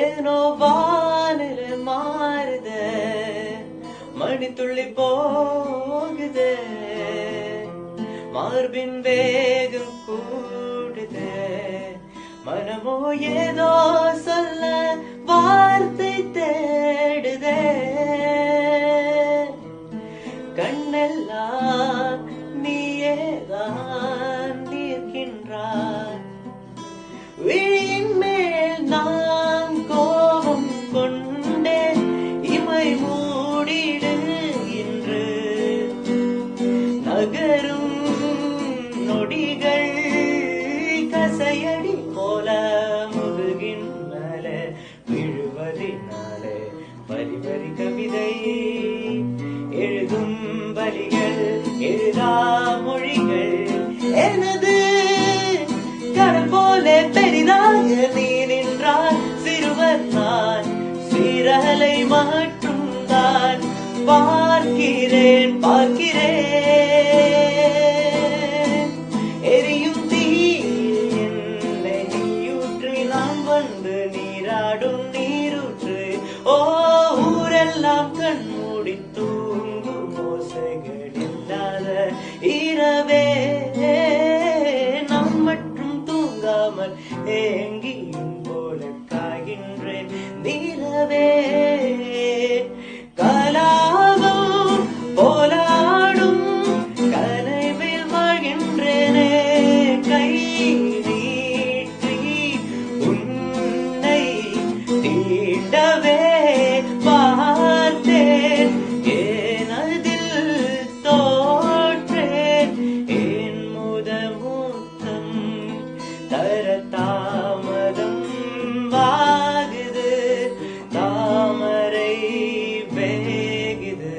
ஏனோ வானிலை மாறுதே, மணித்துள்ளி போகுதே, மார்பின் வேகம் கூடுதே, மனமோ ஏதோ சொல்ல வார்த்தை தேடுதே, கண்ணெல்லாம் நீயேதான் தீர்க்கின்றாய், விழியின் மேல் நான் கோபம் கொண்டே இமை மூடிடு இன்று, நகரும் நொடிகள் கசையடி போல முதுகினாலே விழுவதினாலே வரி வரி கவிதை எழுதும் வரிகள் எழுதா மொழிகள் எனது கடல் போல பெரிதாக நீ நின்றால் சிறுவர் நான் சீரலை மாற்றும் தான் பார்க்கிறேன் பார்க்கிறேன், எரியும் தீயில் என்னை நீயூற்று நாம் வந்து நீராடும் நீரூற்று, ஓ ஊரெல்லாம் கண்மூடி தூங்கும் ஓசைகள் இல்லாத இரவே, நாம் மட்டும் தூங்காமல் ஏங்கியும் போல காய்கின்றேன் நிலவே, கலாபம் போலாடும் கனவில் வாழ்கின்றேனே, கை நீட்டி உன்னை தீண்டவே பார்த்தேன், ஏனதில் தோற்றேன், என் முதமுத்தம் தர தாமதம் வாகுது, தாமரை வேகுது,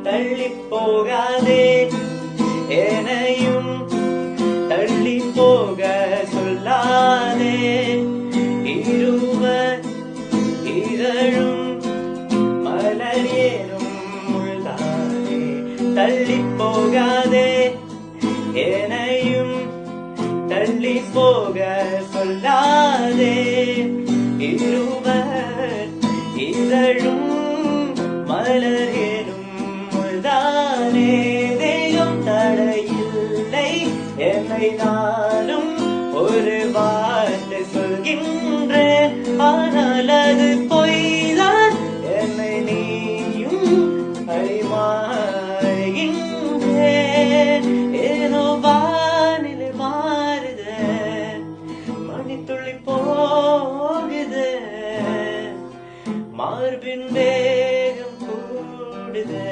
தள்ளி போகாதே எனையும் தள்ளி போக சொல்லாதே, இருவர் இதழும் மலர் ஏறும் முள்ளாதே, தள்ளி போகாதே எனையும் தள்ளி போக சொல்லாதே, இருவர் இதழும் மலர் ஏறும் முள்ளாதே, தேகம் தடையில்லை என்னை நானும் ஒரு வார்த்தை சொல்கின்றேன், ஆனால் அது பொய்தான் என்னை நீயும் அறிமாறுகின்றேன், ஏனோ வானிலை மாறுதே, மணித்துள்ளி போகுதே, மார்பின் வேகம் கூடுதே.